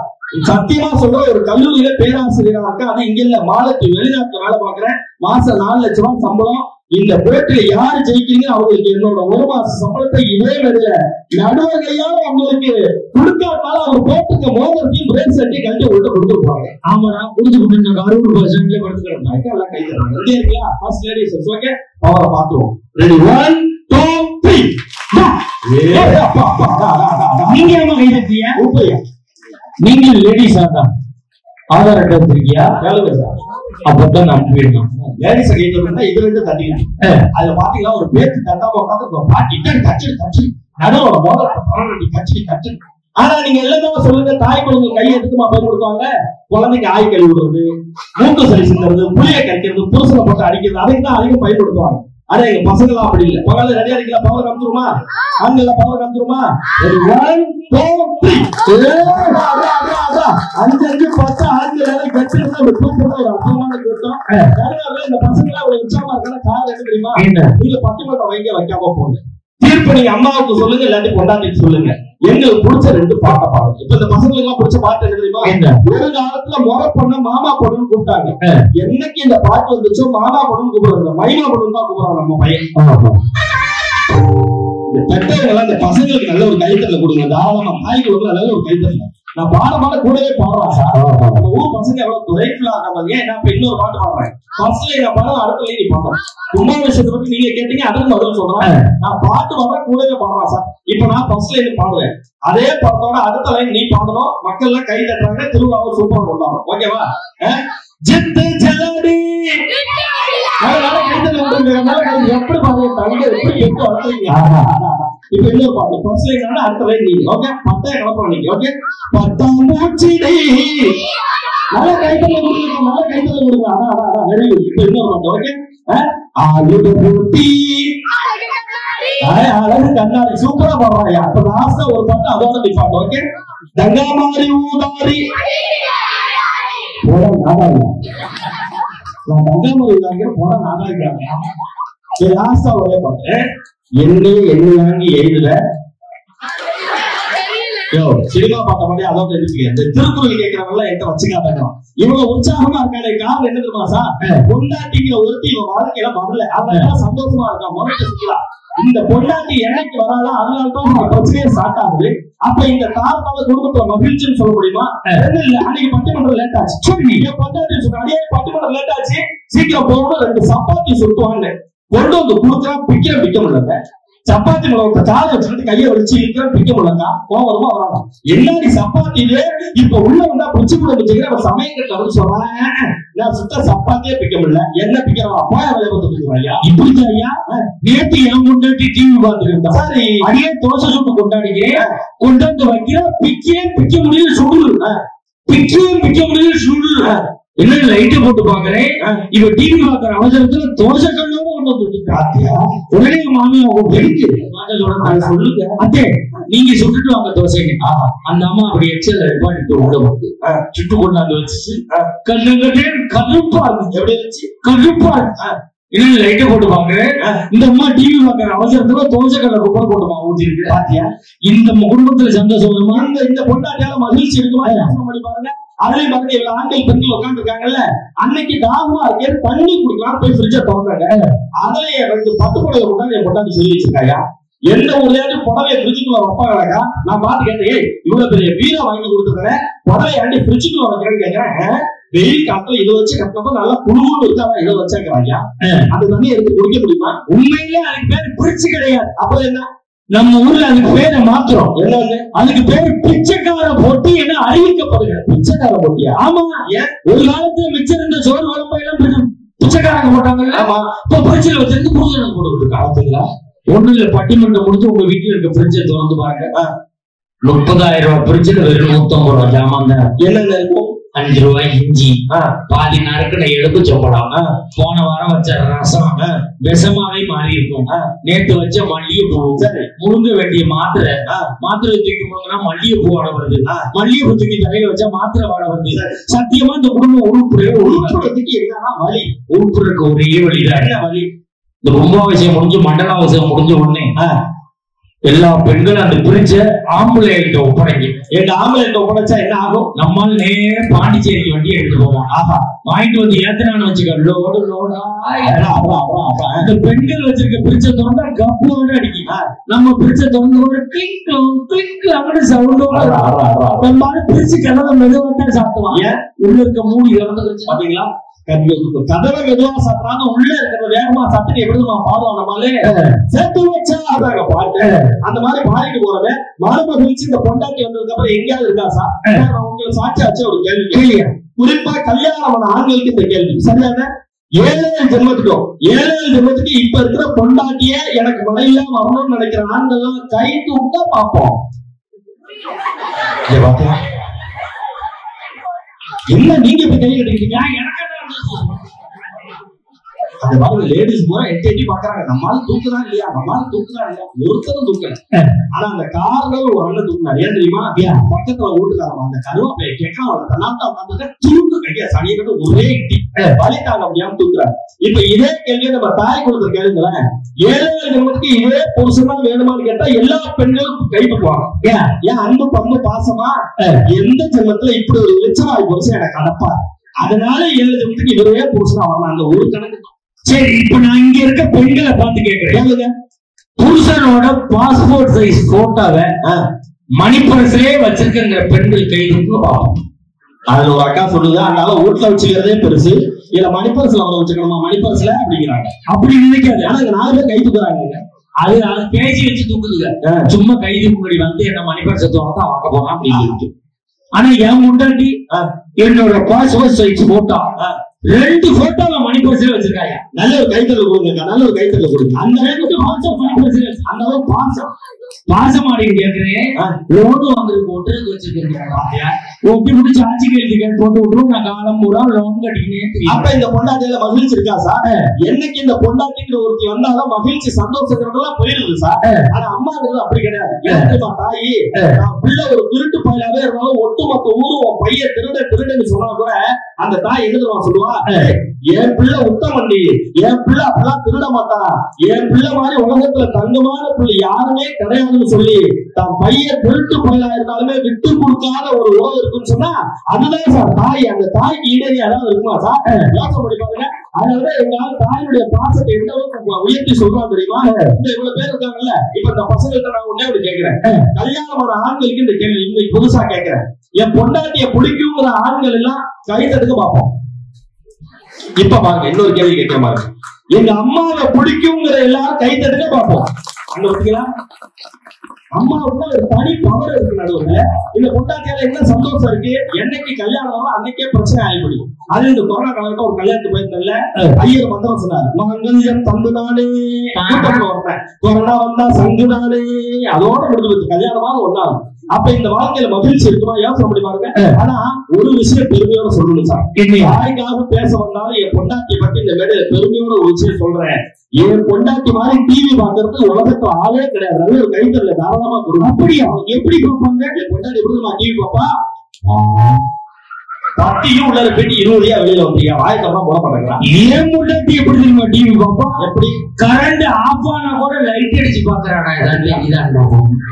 சத்தியமா சொல்ற, ஒரு கல்லூரியில பேராசிரியரா இருக்க, அது இங்க இல்ல, மாலத்து வெளிநாட்டுல வேலை பார்க்கிறேன். மாசம் 4 லட்சம் ரூபாய் சம்பளம். இந்த போட்டியில யாரு ஜெயிக்கிறீங்க அவங்களுக்கு என்னோட 1 மாச சம்பளத்தை இதே மேடையில நடுவர்களையால அவங்களுக்கு கொடுக்காட்டாலும் அவர் போட்டுக்க மோதிரத்தையும் பிரேக் செட்டையும் கட்டி விட்டு கொடுத்துருப்பாங்க. ஆமாடா, புரிஞ்சு கொடுத்து 60% படுத்துக்கிறேன். எல்லாம் கை தராங்க. ரெடியா இருக்கியா? First ladies. ஓகே, அவரை பாத்துருவோம். ரெடி 1 2 3. நீங்க ஏமா கை தட்டியா? உப்பையா நீங்க லேடிஸா தான் ஆதார் அட்டை வச்சிருக்கியா? அப்பதான் நான் போயிடணும். லேடிஸ் கைத்தா இது 2 தட்டிங்க. அதுல பாத்தீங்கன்னா ஒரு பேச்சு தட்டாம உட்காந்து பாட்டி தச்சு நடுவோட மோதிரத்தை தச்சு. ஆனா நீங்க எல்லாமே சொல்லுங்க, தாய் குழந்தை கையை எதுக்குமா பயன்படுத்துவாங்க? குழந்தைக்கு ஆய் கழுவி விடுறது, மூக்கு சரி சிந்துறது, புளிய கரைக்கிறது, புருஷனை போட்டு அடிக்கிறது, அதுக்கு தான் அதிகம் பயன்படுத்துவாங்க. ஆனா எங்க பசங்களா அப்படி இல்லை. பகல ரெடியா இருக்கீங்களா? பவர் காமிச்சிருமா? ஆண்கள் பவர் காமிச்சிருமா? 1 2 3. 5 10 ஆண்கள் கட்டிருந்தா ஒரு கூட்டம், ஒரு அற்புதமான கூட்டம். இந்த பசங்களா ஒரு உற்சாகமா இருக்காங்க. கார் என்ன தெரியுமா? நீங்க பட்டிமன்றம் வைக்காம போங்க. தீர்ப்பு நீங்க அம்மாவுக்கு சொல்லுங்க, இல்லாட்டி பொண்டாட்டிக்கு சொல்லுங்க. எங்களுக்கு பிடிச்ச 2 பாட்டை பாடுங்க. இப்ப இந்த பசங்களுக்கு எல்லாம் பிடிச்ச பாட்டு என்ன தெரியுமா? ஒரு காலத்துல முறை பொண்ணு மாமா பொண்ணுன்னு கூப்பிட்டாங்க. என்னைக்கு இந்த பாட்டு வந்துச்சோ மாமா பொண்ணுன்னு கூப்பிடுறாங்க, மைமா பொண்ணுன்னு தான் கூப்பிடுறாங்க நம்ம பையன். இந்த பெற்றவங்க இந்த பசங்களுக்கு நல்ல ஒரு கைத்தட்டல கொடுங்க. தாராளமா தாய்க்கு நல்ல ஒரு கைத்தட்டல. நான் பாட கூடவே பாடுறேன் சார். நம்ம ஊர் பசங்க எவ்வளவு குறைஃபுல்லா இருக்காங்க. ஏன் நான் இன்னொரு பாட்டு பாடுறேன். ஃபர்ஸ்ட்ல நான் பாடுறேன், அடுத்த நீ பாடுறேன். கும்பாபிஷேகத்தை பத்தி நீங்க கேட்டீங்க, அதுக்கு பதில் சொல்றேன். நான் பாட்டு பாடுறேன், கூடவே பாடுறேன் சார். இப்ப நான் ஃபர்ஸ்ட் லைன் பாடுவேன், அதே பாட்டோட அடுத்த லைன் நீ பாடணும். மக்கள் எல்லாம் கை தட்டுறாங்க, திருவிழாவை சூப்பரா கொண்டாடும். ஓகேவா? ஜித்து ஜலடி எப்படி பாடுங்க எப்படி எப்போ அர்த்தீங்க. இப்ப இன்னொரு பாட்டு ஃபர்ஸ்ட் லைன் அடுத்த லைன் நீங்க. ஓகே, பட்டாய கலப்பம் நீங்க. ஓகே, பட்டாம்பூச்சிடி நல்ல கைத்தல கொடுங்க, நல்ல கைத்தல கொடுங்க. அதான் வெரி குட். இப்ப இன்னொரு பாட்டு. ஓகே, ஆளுடு பூட்டி அழகு கண்ணாடி சூப்பரா பாடுறாயா. அப்ப லாஸ்டா ஒரு பாட்டு அதோட நீ பாட்டு. ஓகே, தங்கா மாறி ஊதாரி போட நாடாங்க நான் தங்காமரை இல்லாங்க போட நாடாங்க லாஸ்டா ஒரே பார்த்தேன் என்ன வாங்கி எழுதுல சினிமா பார்த்த மாதிரி அதோட இருக்கு இந்த திருக்குறள் கேட்கிறவங்க என்கிட்ட வச்சுக்காட்டாங்க இவங்க உற்சாகமா இருக்காங்க காரணம் என்ன தெரியுமா சார் பொண்டாட்டிங்கிற ஒருத்தி இவன் வாழ்க்கையில வரல அதெல்லாம் சந்தோஷமா இருக்கா முறைக்கு சுத்தலாம் இந்த பொண்டாட்டி என்னைக்கு வராலும் அதனால்தான் பிரச்சனையே ஸ்டார்ட் ஆகுது அப்ப இந்த தாழ்பால குடும்பத்துல மகிழ்ச்சின்னு சொல்ல முடியுமா இல்ல அன்னைக்கு பட்டிமன்றம் லேட் ஆச்சு சரி என் பொண்டாட்டி சொல்ற அடியே பட்டிமன்றம் லேட் ஆச்சு சீக்கிரம் போகணும் 2 சப்பாத்தி சுட்டுவாங்க கொண்டு வந்து கொடுக்குறா பிக்க முடியல சப்பாத்தி மிளகு கால வச்சுட்டு கையை வச்சு இருக்கிற பிக்க முடியலங்க கோவமா வராங்க என்னடி சப்பாத்தி இது இப்ப உள்ள வந்தா பிச்சு கூட பிச்சுக்கிற அவன் சமயக்கட்டுல வந்து சொல்றேன் நான் சுத்த சப்பாத்தியே பிக்க முடியல என்ன பிக்கிறோம் அப்பா வேலை பார்த்துட்டு ஐயா இப்படி ஐயா நேற்று என் கொண்டாட்டி டிவி பார்த்துருந்தா சரி அடியே தோசை சுட்டு கொண்டாடிக்கிறேன் கொண்டாந்து வைக்கிற பிக்க முடியல சுடுது பிக்க முடியல சுடுது என்ன லைட்டை போட்டு பாக்குறேன் இவ டிவி பாக்குற அவசரத்துல தோசை கண்ணோட உடனே மாமியா சொல்லுங்க அத்தே நீங்க சுட்டுட்டு வாங்க தோசைங்க அந்த அம்மா அப்படி எச்சல் எடுப்பாட்டு உள்ள வந்து சுட்டு கொண்டாந்து வச்சு கருப்பா இருக்கு எப்படி இருந்துச்சு கருப்பா இருக்கு லைட்டை போட்டு பாக்குறேன் இந்த அம்மா டிவி பாக்குற அவசரத்துல தோசை கடை குப்பை போட்டுமா ஊத்திருக்கு பாத்தியா இந்த குடும்பத்துல சந்தோஷமா இந்த பொண்டாட்டியால மகிழ்ச்சி இருக்குமா யோசனை பண்ணி பாருங்க அதுலயும் பாருங்க இவங்க ஆண்கள் பெண்கள் உட்காந்து இருக்காங்கல்ல அன்னைக்கு தாகமா இருக்கே தண்ணி குடிக்கலாம் போய் ஃப்ரிட்ஜ திறந்தாங்க அதுல 2 10 புடவை கொண்டாந்து என் பொண்டாட்டி சொல்லி வச்சிருக்காயா எந்த ஊர்லயாவது புடவைய ஃப்ரிட்ஜுக்குள்ள வைப்பாங்களாக்கா நான் பாத்து கேட்டேன் இவ்வளவு பெரிய வீரா வாங்கி கொடுத்துருக்கேன் புடவை ஆண்டி ஃப்ரிட்ஜுக்குள்ள வைக்கிறேன்னு கேட்கிறேன் வெயில் காலத்துல இதை வச்சு கட்டப்போ நல்லா குழுவும் இருக்காங்க இதை வச்சாங்க அந்த தண்ணி எடுத்து குடிக்க முடியுமா உண்மையிலே அதுக்கு பேரு பிரிச்சு கிடையாது அப்புறம் என்ன நம்ம ஊர்ல அதுக்கு பேரை மாத்திரம் என்னன்னு அதுக்கு பேரு பிச்சைக்கார போட்டி என அறிவிக்கப்படுகிறது பிச்சைக்கார போட்டியா ஆமா ஏன் ஒரு காலத்துல மிச்சம் இருந்த சோறு குழம்பு எல்லாம் பிச்சைக்காரங்க போட்டாங்கல்ல இப்ப பிரிட்ஜில் வச்சிருந்து புரிஞ்சு போட்டு காலத்துங்களா ஒண்ணு இல்ல பட்டிமன்றம் முடிஞ்சு உங்க வீட்டுல இருக்க பிரிட்ஜை திறந்து பாருங்க 30,000 ரூபாய் பிரிட்ஜில் வெறும் 150 ரூபாய் ஜாமான் தான் என்னென்ன இருக்கும் 5 ரூபாய் இஞ்சி பாதி நறுக்கின எடுப்பு சம்பளம் போன வாரம் வச்ச ரசம் விஷமாவே மாறி இருக்கும் நேத்து வச்ச மல்லிகைப்பூ முழுங்க வேண்டிய மாத்திரை தூக்கி முழுங்கினா மல்லிகைப்பூ வாட வருது மல்லிகைப்பூ தூக்கி தலையில வச்சா மாத்திரை வாட வருது சத்தியமா இந்த குடும்பம் உருப்புறதுக்கு என்னன்னா வழி உருப்புறதுக்கு ஒரே வழிதான் என்ன வழி இந்த கும்பாபிஷேகம் முடிஞ்சு மண்டலாபிஷேகம் முடிஞ்ச உடனே எல்லா பெண்களும் அந்த பிரிட்ஜ ஆம்புலேட்ட ஒப்படைங்க எங்க ஆம்புலேட்ட ஒப்படைச்சா என்ன ஆகும் நம்மால் நேரம் பாண்டிச்சேரிக்கு வண்டி எடுத்து போவோம் ஆஹா வாங்கிட்டு வந்து ஏத்தனான்னு வச்சுக்க லோடு லோடா அந்த பெண்கள் வச்சிருக்க பிரிட்ஜ திறந்தா கப்போட அடிக்கும் நம்ம பிரிட்ஜ திறந்த ஒரு கிளிக் கிளிக் அங்கே சவுண்டோட நம்மளால பிரிட்ஜ் கதவை மெதுவா தான் சாத்துவான் உள்ள இருக்க மூடி இறந்துருச்சு பாத்தீங்களா கதவை மெதுவா சாப்பிடாம உள்ள இருக்கிற வேகமா சாப்பிட்டு எப்படிமா பாடுவோம் நம்மளே சேர்த்து வச்சா அதாங்க பாட்டு அந்த மாதிரி பாடிட்டு போறவன் மறுமகிழ்ச்சி இந்த பொண்டாட்டி வந்ததுக்கு அப்புறம் எங்கேயாவது இருக்கா சார் உங்களுக்கு சாட்சியாச்சு ஒரு கேள்வி குறிப்பா கல்யாணம் ஆண்களுக்கு இந்த கேள்வி சரியான 7 ஜென்மத்துக்கு இப்ப இருக்கிற பொண்டாட்டிய எனக்கு மனைவியா வரணும்னு நினைக்கிற ஆண்கள் கை தூக்க பார்ப்போம் என்ன நீங்க இப்ப கை கட்டிக்கிட்டீங்க எனக்கு அந்த மாதிரி லேடிஸ் பூரா எட்டி பாக்குறாங்க நம்மளால தூக்குதான் இல்லையா ஒருத்தரும் தூக்கல ஆனா அந்த காரணம் ஒரு அண்ணன் தூக்குனாரு ஏன் தெரியுமா பக்கத்துல வீட்டுக்காரன் அந்த கருவாப்பையை கேட்கலாம் தன்னாட்டா உட்காந்து தூக்கு கையா சனிக்கிட்ட ஒரே இட்டி வலித்தாங்க முடியாம தூக்குறாரு இப்ப இதே கேள்வியை நம்ம தாய் கொடுத்த கேளுங்களேன் 7 ஜென்மத்துக்கு இதே புருஷனா வேணுமான்னு கேட்டா எல்லா பெண்களும் கைப்பற்றுவாங்க ஏன் அன்பு பம்பு பாசமா எந்த ஜென்மத்துல இப்படி ஒரு வெளிச்சமாய் புருஷன் எனக்கு அடப்பா அதனால 7 ஜென்மத்துக்கு இவரே புருஷனா வரலாம் அந்த ஒரு கணக்கு சரி இப்ப நான் இங்க இருக்க பெண்களை பார்த்து கேட்கிறேன் புருஷனோட பாஸ்போர்ட் சைஸ் போட்டோவை மணிப்பர்ஸ்லயே வச்சிருக்கிற பெண்கள் கைது அதுல ஒரு அக்கா சொல்லுது அதனால வீட்டுல வச்சுக்கிறதே பெருசு இல்ல மணிப்பர்ஸ்ல அவங்க வச்சுக்கணுமா மணிப்பர்ஸ்ல அப்படிங்கிறாங்க அப்படி நினைக்காது ஆனா 4 பேர் கை தூக்குறாங்க அது பேசி வச்சு தூக்குதுங்க சும்மா கை தூக்கும்படி வந்து என்ன மணிப்பர்ஸ் தோணத்தான் வாக்க போறான் அப்படின்னு ஆனா என் முன்னாடி என்னோட பாஸ்போர்ட் சைஸ் போட்டோ 2 போட்டோவை மணிப்பர்ஸ்ல வச்சிருக்காங்க நல்ல ஒரு கைத்தல கொடுங்க நல்ல ஒரு கைத்தல கொடுங்க அந்த 2 பாசம் மணிப்பர்ஸ்ல அந்த பாசம் பாசமாடின்னு கேக்குறேன். லோன் வாங்குறதுக்கு ஒட்டுறதுக்கு வச்சிருக்கேன். ஒட்டி முடிச்சு ஆட்சி கேள்வி போட்டு விட்டுரும். நான் காலம் பூரா லோன் கட்டிக்கினே. அப்ப இந்த பொண்டாட்டியில மகிழ்ச்சி இருக்கா சார்? என்னைக்கு இந்த பொண்டாட்டிங்கிற ஒருத்தி வந்தாலும் மகிழ்ச்சி சந்தோஷங்கிறதெல்லாம் போயிருது சார். ஆனா அம்மாங்கிறது அப்படி கிடையாது. தாயி பிள்ளை ஒரு திருட்டு பயிலாவே இருந்தாலும் ஒட்டுமொத்த ஊரும் பையன் திருடன்னு சொன்னா கூட அந்த தாய் என்ன சொல்லுவா, என் பிள்ளை உத்தமண்டி, என் பிள்ளை அப்பெல்லாம் திருட மாட்டான், என் பிள்ளை மாதிரி உலகத்துல தங்கமான பிள்ளை யாருமே கிடையாதுன்னு சொல்லி தான் பையன் திருட்டு பயிலா இருந்தாலுமே விட்டு கொடுக்காத ஒரு உறவு இருக்குன்னு சொன்னா அதுதான் சார் தாய். அந்த தாய்க்கு ஈடேறி அதாவது இருக்குமா சார்? யோசனை பண்ணி பாருங்க. அதனாலதான் எங்களால தாயினுடைய பாசத்தை எந்த அளவுக்கு உயர்த்தி சொல்றான் தெரியுமா? இவ்வளவு பேர் இருக்காங்கல்ல, இப்ப இந்த பசங்கள்ட்ட நான் ஒன்னே ஒண்ணு கேட்கிறேன். கல்யாணமான ஆண்களுக்கு இந்த கேள்வி இன்னைக்கு புதுசா கேட்கிறேன். என் பொண்டாட்டிய பிடிக்குங்கிற ஆண்கள் எல்லாம் கை தட்டுக்க பார்ப்போம். இப்ப பாருங்க, இன்னொரு கேள்வி கேட்கிற மாதிரி, எங்க அம்மாவை பிடிக்குங்கிற எல்லாரும் கை தட்டுக்க பார்ப்போம். அங்க பாத்தீங்களா, அம்மாவுக்கு ஒரு தனி பவர் இருக்கு நடுவுல. இந்த பொண்டாட்டியால என்ன சந்தோஷம் இருக்கு, என்னைக்கு கல்யாணம் அன்னைக்கே பிரச்சனை ஆகிடும். அது இந்த கொரோனா காலத்துல ஒரு கல்யாணத்துக்கு போயிருந்தல, ஐயர் மந்திரம் சொன்னாரு, மங்கல்யம் தந்துதானே கூட்டம்ல வரேன், கொரோனா வந்தா சங்குதானே, அதோட முடிஞ்சு வச்சு கல்யாணமாக ஒன்னாகும். அப்ப இந்த வாழ்க்கையில மகிழ்ச்சி இருக்குமா? யோசனை பண்ணி பாருங்க. ஆனா ஒரு விஷயம் பெருமையோட சொல்லணும் சார். யாருக்காக பேச வந்தாலும் என் பொண்டாட்டியை பத்தி இந்த மேடையில பெருமையோட ஒரு விஷயம் சொல்றேன். என் பொண்டாட்டி மாதிரி டிவி பாக்குறது உலகத்துல ஆளே கிடையாது. நல்ல ஒரு கைத்தறல தாராளமா கொடுக்கும். அப்படியா? எப்படி பார்ப்பாங்க? என் பொண்டாட்டி எப்படி டிவி பாப்பா? பத்தியும் உள்ள போயிட்டு 20 வெளியில வந்தீங்க, வாயத்தெல்லாம் போட மாட்டேங்கிறா. ஏன் பொண்டாட்டி எப்படி தெரியுமா டிவி பாப்பா? எப்படி? கரண்ட் ஆஃப் ஆனா கூட லைட் அடிச்சு பாக்குறாடா.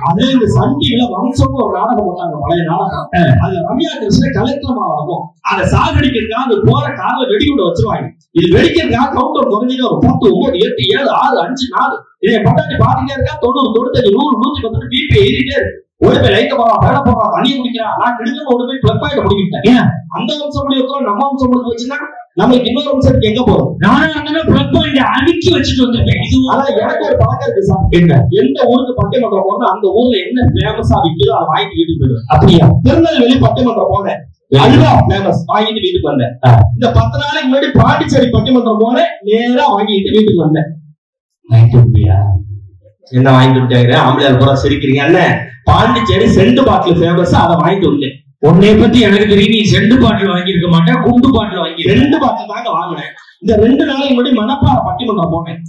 அதே இந்த சன் டிவில வம்சம்னு ஒரு நாடகம் பண்ணாங்க, பழைய நாடகம். அதுல ரம்யா கிருஷ்ணன் கலெக்டரமா வரும். அதை சாகடிக்கிறதுக்காக அது போற கார்ல வெடிகுண்ட வச்சிருவாங்க. இது வெடிக்கிறதுக்காக கவுண்டர் குறைஞ்சிட்டு ஒரு 10, 9, 8, 7, 6, 5, 4 இதை பொண்டாட்டி பாத்துட்டே இருக்கா. 90, 95, 100, 110 பிபி ஏறிட்டே இருக்கு. ஒரு போய் லைட்ட போறான், வேலை போறான், தண்ணியை குடிக்கிறான். நான் கிடுக்க ஒரு போய் பிளக் பாயிண்ட் முடிக்கிட்டேன். அந்த வம்சம் முடிவு நம்ம வம்சம் முடிவு வச்சுன்னா நமக்கு இன்னொரு வம்சத்துக்கு எங்க போறோம்? நானும் பிளக் பாயிண்ட் அடுக்கி வச்சுட்டு வந்திருக்கேன். ஆனா எனக்கு ஒரு பழக்கம் இருக்கு சார். என்ன? எந்த ஊருக்கு பட்டிமன்றம் போனா அந்த ஊர்ல என்ன ஃபேமஸா விற்கிறதோ அதை வாங்கிட்டு வீட்டுக்கு போயிடுவேன். அப்படியா? திருநெல்வேலி பட்டிமன்றம் போனேன், அதுதான் ஃபேமஸ், வாங்கிட்டு வீட்டுக்கு வந்தேன். இந்த 10 நாளைக்கு முன்னாடி பாண்டிச்சேரி பட்டிமன்றம் போனேன், நேரா வாங்கிட்டு வீட்டுக்கு வந்தேன். என்ன வாங்கிட்டு விட்டாங்க? ஆம்பளையார் பூரா சிரிக்கிறீங்க. அண்ணன் பாண்டிச்சேரி செண்டு பாட்டில் ஃபேமஸ், அதை வாங்கிட்டு வந்தேன். உன்னை பத்தி எனக்கு தெரியும், நீ செண்டு பாட்டில் வாங்கியிருக்க மாட்டேன், குண்டு பாட்டில் வாங்கி. 2 பாட்டில் தாங்க வாங்கினேன். இந்த 2 நாளைக்கு முன்னாடி மணப்பாறை பட்டிமன்றம் போனேன்,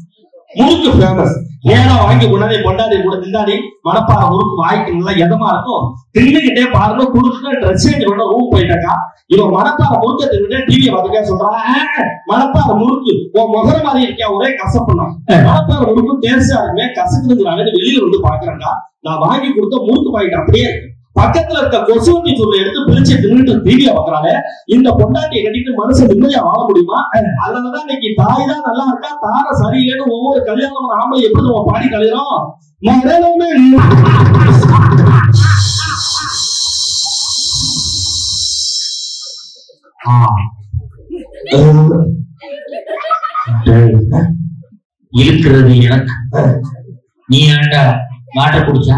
முறுக்கு ஃபேமஸ். ஏன்னா வாங்கி கொண்டாடி பொண்டாடி கூட திண்டாடி மணப்பாறை முறுக்கு வாய்க்கு நல்லா எதமா இருக்கும். தின்னுகிட்டே பாருங்க, குடுத்துட்டு ட்ரெஸ் சேஞ்ச் பண்ண ரூம் போயிட்டாக்கா. இவன் மணப்பாறை முறுக்க தின்னுட்டு டிவியை பார்த்துக்க சொல்றான், மணப்பாறை முறுக்கு உன் முகர மாதிரி இருக்கா, ஒரே கசப்புனா. மணப்பாறை முறுக்கு டேஸ்டா இருக்குமே, கசக்குதுங்கிறாங்க. வெளியில வந்து பாக்குறேன்டா, நான் வாங்கி கொடுத்த முறுக்கு பாயிட்டு அப்படியே இருக்கு. பக்கத்துல இருக்க கொசுவத்தி தூளை எடுத்து பிரிச்சு தின்னுட்டு டிவியை பார்க்கறாங்க. இந்த பொண்டாட்டியை கட்டிட்டு மனுஷன் நிம்மதியா வாழ முடியுமா? அதனாலதான் இன்னைக்கு தாய் தான் நல்லா இருக்கா, தார சரியில்லைன்னு ஒவ்வொரு கல்யாணம் ஆம்பளை எப்படி நம்ம பாடி கலையிறோம். இருக்கிறது எனக்கு, நீ ஏண்டா மாட்ட குடிச்சா?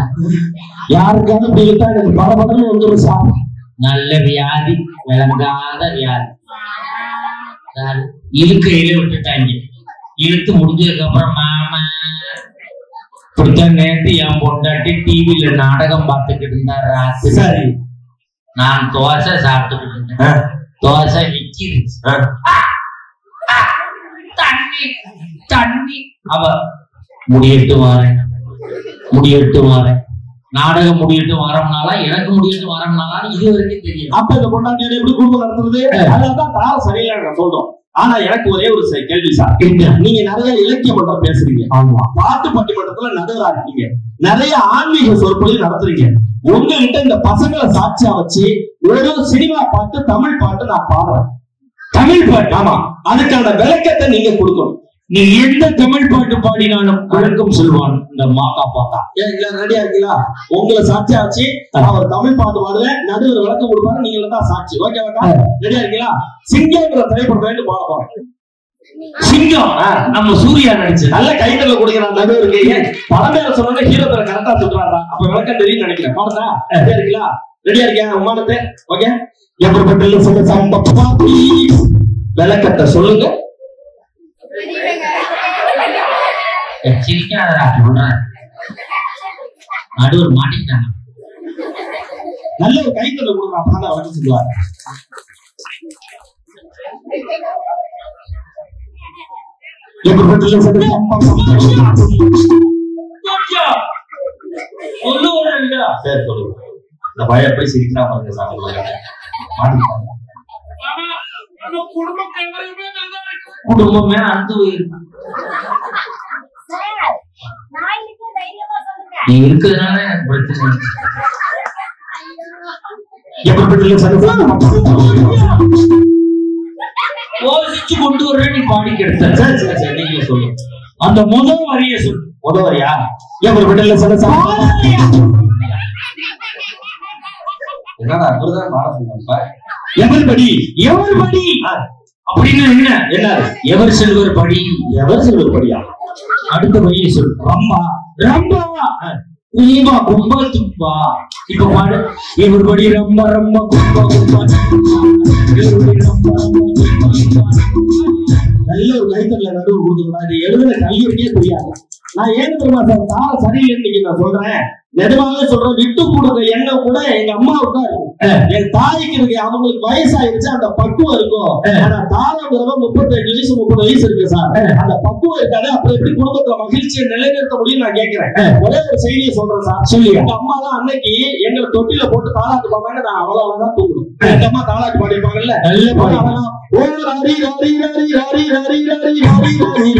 யாருக்காவது இப்படி இருக்கா எனக்கு பரபரன்னு வந்துடும் சார். நல்ல வியாதி, விளங்காத வியாதி. இழுக்கையில விட்டுட்டாங்க. இழுத்து முடிஞ்சதுக்கு அப்புறம் மாமா இப்படித்தான். நேற்று என் பொண்டாட்டி டிவியில நாடகம் பார்த்துக்கிட்டு இருந்தா ராத்திரி. சரி, நான் தோசை சாப்பிட்டுக்கிட்டு இருந்தேன். தோசை விக்கிருச்சு. தண்ணி தண்ணி. அவ முடியட்டு வாரேன், முடியட்டு வாரேன், நாடகம் முடியட்டு வாரம்னாலா எனக்கு முடியட்டு வாரம்னாலா இது வரைக்கும் தெரியும். அப்ப இந்த பொண்டாட்டியோட எப்படி குடும்பம் நடத்துறது? அதான் தார சரியில்லை சொல்றோம். ஆனா எனக்கு ஒரே ஒரு கேள்வி சார். நீங்க நிறைய இலக்கிய மன்றம் பேசுறீங்க, பாட்டு பட்டிமன்றத்துல நடுவரா இருக்கீங்க, நிறைய ஆன்மீக சொற்பொழிவு நடத்துறீங்க. உங்ககிட்ட இந்த பசங்களை சாட்சியா வச்சு ஒரு சினிமா பாட்டு, தமிழ் பாட்டு நான் பாடுறேன். தமிழ் பாட்டு, ஆமா, அதுக்கான விளக்கத்தை நீங்க கொடுக்கணும். நீ எந்த தமிழ் பாட்டு பாடினாலும் விளக்கம் சொல்வான் இந்த மாக்கா பாக்கா. ரெடியா இருக்கீங்களா? உங்களை சாட்சியா வச்சு அவர் தமிழ் பாட்டு பாடுவேன், நடுவர் விளக்கம் கொடுப்பாரு, நீங்க தான் சாட்சி. ஓகேவாக்கா? ரெடியா இருக்கீங்களா? சிங்கம்ங்கிற திரைப்படத்தை பாட போறேன். சிங்கம் நம்ம சூர்யா நடிச்சு நல்ல கைத்தல கொடுக்கிறான் நடுவருக்கு. படம் பேர சொன்ன ஹீரோ பேரை கரெக்டா சொல்றாரா? அப்ப விளக்கம் தெரியும் நினைக்கிறேன். பாடத்தா? ரெடியா இருக்கீங்களா? ரெடியா இருக்கியா உமானத்தை? ஓகே, எப்படிப்பட்ட சொல்ல சம்ப விளக்கத்தை சொல்லுங்க. சிரிக்காதடா சொல்றேன். நடுவர் மாட்டிக்கிட்டாங்க. நல்ல ஒரு கைத்தல கொடுங்க, அப்பதான் வழக்கு சொல்லுவாங்க. சரி சொல்லுங்க. இந்த பயம் எப்படி சிரிக்கிறா பாருங்க சார். குடும்பமே அந்து நீ இருக்கிறதுனால பிரச்சனை. யோசிச்சு கொண்டு வர நீ பாடி கெடுத்த. நீங்க சொல்லுங்க. அந்த முதல் வரிய சொல்லு. முதல் வரியா? என்னடா அப்படிதான் பாட சொல்லுங்க. எவர்படி எவர்படி அப்படின்னு என்ன? என்னது? எவர் செல்வர் படி. எவர் செல்வர் படியா? அடுத்த வரிய சொல். ரம்பா ரம்பா கும்பா கும்பா தும்பா. இப்ப பாடு. இவர் படி ரொம்ப ரொம்ப கும்பா கும்பா. நல்ல ஒரு கைத்தல நடுவு கொடுத்துக்கூடாது. எழுதுன கையொருக்கே தெரியாது. நான் ஏன் தெரியுமா சார் தார சரியில்லைன்னு நான் சொல்றேன். நெடுமாவே சொல்றேன். விட்டு கொடுக்க எண்ணம் கூட எங்க அம்மாவுக்கு தான் இருக்கும். என் தாய்க்கு இருக்கு. அவங்களுக்கு வயசாயிருச்சு, அந்த பக்குவம் இருக்கும். ஆனா தாரங்கிறவங்க 38 வயசு 30 வயசு இருக்கு சார். அந்த பக்குவம் இருக்காது. அப்புறம் எப்படி குடும்பத்துல மகிழ்ச்சியை நிலைநிறுத்த முடியும் நான் கேட்கிறேன். ஒரே ஒரு செய்தியை சொல்றேன் சார். சொல்லி எங்க அம்மா தான் அன்னைக்கு எங்களை தொட்டில போட்டு தாளாட்டு பாங்க. நான் அவ்வளவுதான் தூக்கணும். எங்க அம்மா தாளாட்டு பாடிப்பாங்கல்ல, நல்ல பாடி. ஓ ராரி ராரி ராரி ராரி ராரி ராரி ராரி ராரி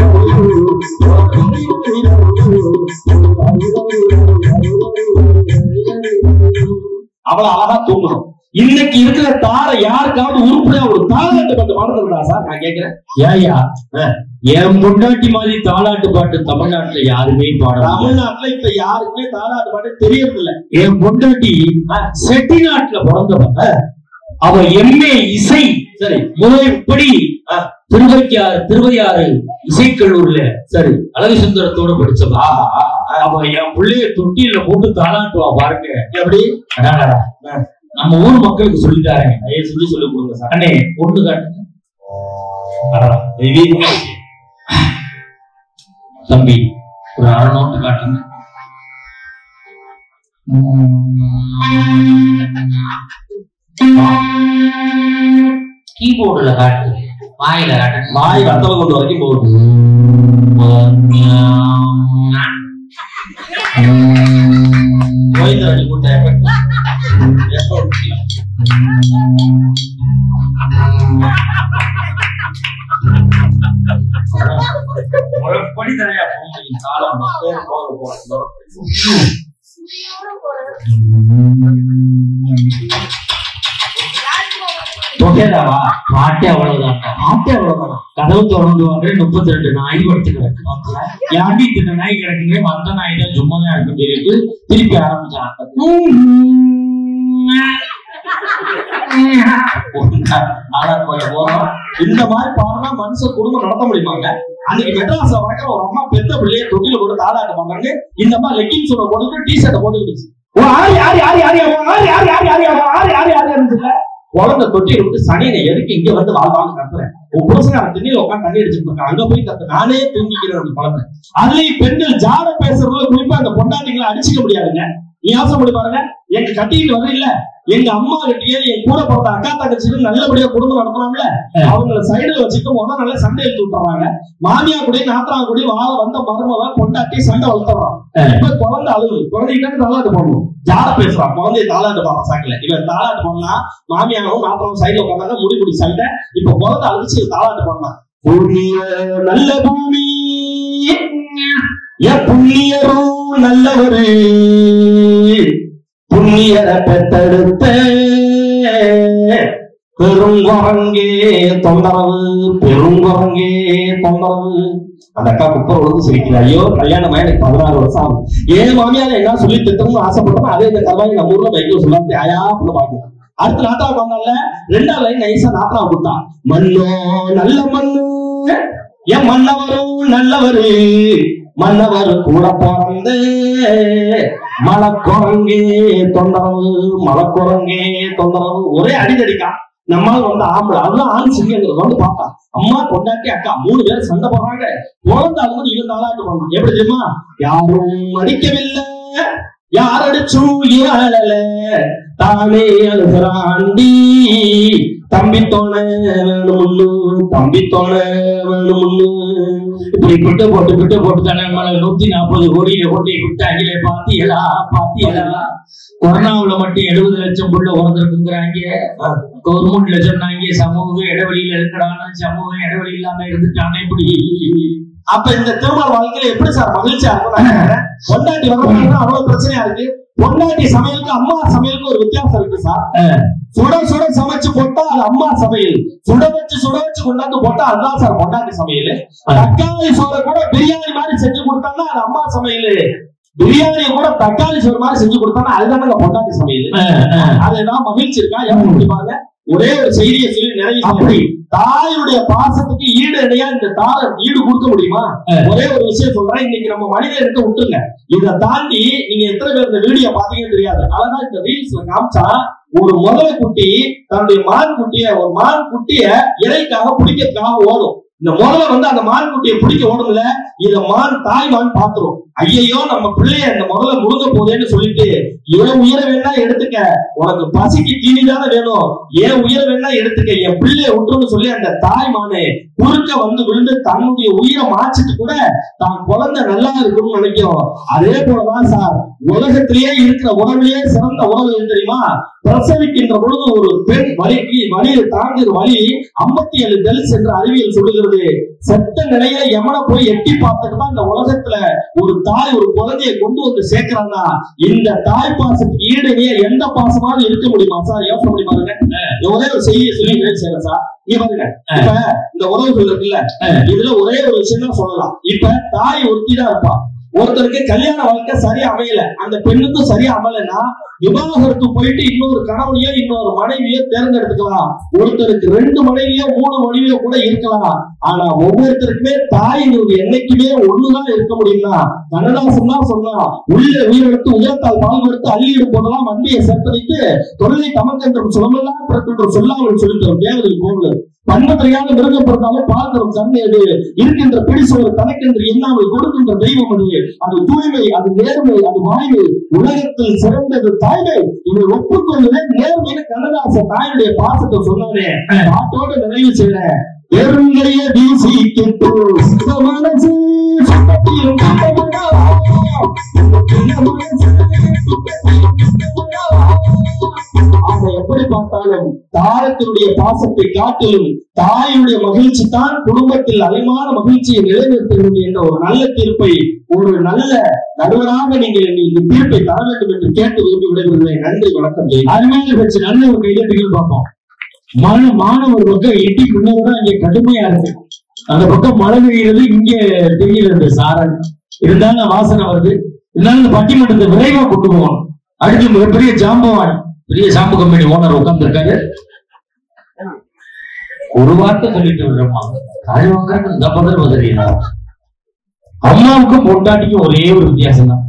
அவ்வளவு அழகா தூங்கணும். இன்னைக்கு இருக்கிற தாரை யாருக்காவது உருப்படியா ஒரு தாளாட்டு பாட்டு பாடுறதா சார் நான் கேட்கிறேன். ஏயா என் பொண்டாட்டி மாதிரி தாளாட்டு பாட்டு தமிழ்நாட்டுல யாருமே பாட. தமிழ்நாட்டுல இப்ப யாருக்குமே தாளாட்டு பாட்டு தெரியறது இல்ல. என் பொண்டாட்டி செட்டிநாட்டுல பிறந்தவ. அவ எம்ஏ இசை. சரி, முறைப்படி திருவையாறு இசைக்கல்லூர்ல சரி அழகு சுந்தரத்தோட படிச்சவா. அவ என் பிள்ளைய தொட்டியில போட்டு தாளாட்டுவா பாருங்க. எப்படி நம்ம ஊர் மக்களுக்கு சொல்லிட்டாரு. செஞ்சு சொல்லி கொடுங்க சார். அண்ணே பொண்ணு காட்டுங்க தம்பி. ஒரு 6 நோட்டு காட்டுங்க. கீபோர்டுல காட்டு. வாயில காட்டு. வாய் ரத்தம் கொண்டு வரைக்கும் போகுது. கோயிந்தராஜி கூட்ட படி தரையா தொகைதாவா பாட்டே அவ்வளவுதான். பாட்டே அவ்வளவுதான். கதவு திறந்துவாங்க. 32 நாய் படுத்து கிடக்கு. யாண்டி தின்ன நாய் கிடக்குங்க. வந்த நாய் தான் சும்மா தான் இருக்கு சொல்லிட்டு திருப்பி ஆரம்பிச்சாங்க. இந்த மாதிரி பாடுனா மனுஷன் குடும்பம் நடத்த முடியுமாங்க? அன்னைக்கு மெட்ராஸ்ல வழக்க ஒரு அம்மா பெத்த பிள்ளைய தொட்டில போட்டு தாளாட்ட மாட்டாங்க. இந்த மாதிரி லெக்கின்ஸ் போட்டு டி ஷர்ட்டை போட்டு குழந்தை தொட்டில விட்டு சனியனை எதுக்கு இங்க வந்து வாழ்வாங்க கத்துறேன். உன் புருஷன் திண்ணில உட்காந்து தண்ணி அடிச்சுட்டு இருக்காங்க. அங்க போய் கத்து நானே தூங்கிக்கிறேன் அந்த குழந்தை. அதுலயும் பெண்கள் ஜாட பேசுறதுல குறிப்பா அந்த பொண்டாட்டிகளை அடிச்சுக்க முடியாதுங்க. நீ ஆசைப்படி பாருங்க. எங்க கட்டிக்கிட்டு வர இல்ல எங்க அம்மா கிட்டே என் கூட பிறந்த அக்கா தங்கச்சிக்கு நல்லபடியா குடும்பம் நடத்துறாங்கல்ல, அவங்கள சைடுல வச்சுட்டு முதல் நல்ல சண்டை எடுத்து விட்டுறாங்க. மாமியா கூட நாத்தனா கூட வாழ வந்த மருமவ பொண்டாட்டி சண்டை வளர்த்துறான். இப்ப குழந்தை அழுது குழந்தைகிட்ட தாளாட்டு போடணும். ஜாட பேசுறான். குழந்தைய தாளாட்டு போறான் சாக்கில. இவன் தாளாட்டு போனா மாமியாவும் நாத்தனாவும் சைடுல உட்காந்தாங்க. முடி சண்டை. இப்ப குழந்தை அழுச்சு தாளாட்டு போடலாம். பூமிய நல்ல பூமி புண்ணியரும் நல்லவரு புண்ணியரை பெத்தெடுத்த பெருங்குரங்கே தொந்தரவு பெருங்குரங்கே தொந்தரவு. அந்த அக்கா குப்பர் ஒழுங்கு சிரிக்கிறா. ஐயோ கல்யாணம் எனக்கு 16 வருஷம் ஆகும். ஏன் மாமியார என்ன சொல்லி திட்டணும்னு ஆசைப்பட்டோம். அதே இந்த கல்வாய் நம்ம ஊர்ல வைக்க சொல்லாம ஆயா அப்படின்னு பாக்கலாம். அடுத்து நாத்தாவுக்கு வந்தால 2வது லைன் நைசா நாத்தாவை கொடுத்தான். மண்ணோ நல்ல மண்ணு என் மன்னவரும் நல்லவரு மன்னவர் கூட பிறந்து மலக்குரங்கே தொந்தரவு மலக்குரங்கே தொந்தரவு. ஒரே அடிதடிக்கா. நம்மால் வந்து ஆம்பளை அதுதான் ஆண் சிங்கங்கிறது வந்து பார்த்தா அம்மா பொண்டாட்டி அக்கா 3 பேர் சண்டை போடுறாங்க. குழந்தை அது இவன் தாளாட்டு பண்ணணும். எப்படி தெரியுமா? யாரும் அடிக்கவில்லை யாரடிச்சும் ஏழல தானே அழுகிறாண்டி தம்பி தோண வேணும்னு தம்பி தோண வேணும்னு இப்படி பிட்டு போட்டு தானே 140 கோடியில கொட்டி விட்டாங்களே. பாத்தியலா கொரோனாவுல மட்டும் 70 லட்சம் புள்ள உறந்துருக்குங்கிறாங்க. கவர்மெண்ட்ல சொன்னாங்க சமூக இடைவெளியில இருக்கிறான, சமூக இடைவெளி இல்லாம இருந்துட்டானே. இப்படி அப்ப இந்த திருமண வாழ்க்கையில எப்படி சார் மகிழ்ச்சியா இருக்கும்? பொண்டாட்டி வரணும் அவ்வளவு பிரச்சனையா இருக்கு. பொண்டாட்டி சமையலுக்கு அம்மா சமையலுக்கு ஒரு வித்தியாசம் இருக்கு சார். சுட சமைச்சு போட்டா அது அம்மா சமையல், சுட வச்சு கொண்டாந்து போட்டா அதுதான் சார் பொண்டாட்டி சமையல். தக்காளி சோறை கூட பிரியாணி மாதிரி செஞ்சு கொடுத்தாங்கன்னா அது அம்மா சமையல், பிரியாணி கூட தக்காளி சோறு மாதிரி செஞ்சு கொடுத்தாங்கன்னா அதுதானே பொண்டாட்டி சமையல். அதுதான் மகிழ்ச்சி இருக்கா? எப்படி பாருங்க, ஒரே ஒரு செய்தியை சொல்லி நிறைய அப்படி தாயுடைய பாசத்துக்கு ஈடு இடையா இந்த தாய் ஈடு கொடுக்க முடியுமா? ஒரே ஒரு விஷயம் சொல்றேன், இன்னைக்கு நம்ம மனித எடுத்து விட்டுருங்க. இதை தாண்டி நீங்க எத்தனை பேர் இந்த வீடியோ பாத்தீங்கன்னு தெரியாது. அதான் இந்த ரீல்ஸ்ல காமிச்சா ஒரு முதலை குட்டி தன்னுடைய ஒரு மான் குட்டிய இறைக்காக பிடிக்கிறதுக்காக ஓடும். இந்த முதல்ல அந்த மான் குட்டியை பிடிக்க ஓடும்ல, இத தாய் மான் பாத்துரும். ஐயோ நம்ம பிள்ளைய இந்த முதல்ல முழுங்க போதேன்னு சொல்லிட்டு ஏன் உயிரை வேணா எடுத்துக்க, உனக்கு பசிக்கு தீனிதானே வேணும், ஏன் உயிரை வேணா எடுத்துக்க, என் பிள்ளைய விட்டுன்னு சொல்லி அந்த தாய் மானு குறுக்க விழுந்து தன்னுடைய உயிரை மாச்சிட்டு கூட தான் குழந்தை நல்லா இருக்கணும்னு நினைக்கும். அதே போலதான் சார் உலகத்திலேயே இருக்கிற உணவுலயே சிறந்த உணவு எது தெரியுமா? பிரசவிக்கின்ற பொழுது ஒரு பெண் வலியை தாங்குற வலி 57 டெல்ஸ் என்று அறிவியல் சொல்லுகிறது. செத்த நிலையில எமனை போய் எட்டி பார்த்துட்டு தான் இந்த உலகத்துல ஒரு தாய் ஒரு குழந்தையை கொண்டு வந்து சேர்க்கிறான்னா இந்த தாய் பாசத்துக்கு ஈடுனே எந்த பாசமாவது இருக்க முடியுமா சார்? யோசனை பண்ணி பாருங்க. ஒரே ஒரு செய்தியை சொல்லி செய்யறேன் சார். இப்ப இந்த உறவுகள் இருக்குல்ல, இதுல ஒரே ஒரு விஷயம் தான் சொல்லலாம். இப்ப தாய் ஒருத்தி தான் இருப்பா. ஒருத்தருக்கு கல்யாண வாழ்க்கை சரியா அமையல, அந்த பெண்ணுக்கும் சரியா அமையலன்னா விவாகரத்து போயிட்டு இன்னொரு கணவனையோ இன்னொரு மனைவியோ தேர்ந்தெடுத்துக்கலாம். ஒருத்தருக்கு 2 மனைவியோ 3 மனைவியோ கூட இருக்கலாம். ஆனா ஒவ்வொருத்தருக்குமே தாய்ங்கிறது என்னைக்குமே ஒண்ணுதான் இருக்க முடியும்னா கண்ணதாசன் தான் சொன்னா, உள்ள உயிரெடுத்து உயரத்தால் பால் எடுத்து அள்ளியிடும் போதெல்லாம் வண்டியை சேர்த்தளித்து தொழிலை தமக்கென்றும் சொல்லலாம் பிறக்கென்றும் சொல்லாமல் சொல்லித்தரும் தேவதை போல பண்பற்றையான மிருகம் பிறந்தாலும் பால் தரும் தன்மையது இருக்கின்ற பிடிசோறு தனக்கென்று எண்ணாமல் கொடுக்கின்ற தெய்வம் அது. அது தூய்மை, அது நேர்மை, அது வாய்மை, உலகத்தில் சிறந்தது தாய்மை. இதை ஒப்புக்கொள்வதே நேர்மைன்னு கண்ணதாசன் தாயுடைய பாசத்தை சொன்னானே. பாட்டோடு நிறைவு செய்யறேன். பெருங்கைய வீசி கெட்டு மனசு எப்படி பார்த்தாலும் தாரத்தினுடைய பாசத்தை காட்டிலும் தாயுடைய மகிழ்ச்சி தான் குடும்பத்தில் அதிகமான மகிழ்ச்சியை நிலைநிறுத்துகிறது என்ற ஒரு நல்ல தீர்ப்பை ஒரு நல்ல நடுவராக நீங்கள் இந்த தீர்ப்பை தர வேண்டும் என்று கேட்டு விரும்பி விடைபெறுகிறேன். நன்றி, வணக்கம். அருமையான பேச்சு. நல்ல ஒரு கைதட்டிகள் பார்ப்போம். மாணவர் பக்கம் எட்டி பின்னோட இங்க கடுமையா இருக்கு. அந்த பக்கம் மழை பெய்கிறது, இங்க தெரிகிறது சாரல் இருந்தாலும் வாசனை வருது. இருந்தாலும் பட்டிமன்றத்தை விரைவா கொண்டு போவோம். அடுத்து மிகப்பெரிய ஜாம்பவான், பெரிய ஷாம்பு கம்பெனி ஓனர் உட்கார்ந்து இருக்காரு. ஒரு வார்த்தை சொல்லிட்டு விடுறோமா, காய் வாங்குறதுக்கு இந்த பதில் உதவியா? அம்மாவுக்கும் பொண்டாட்டிக்கும் ஒரே ஒரு வித்தியாசம் தான்.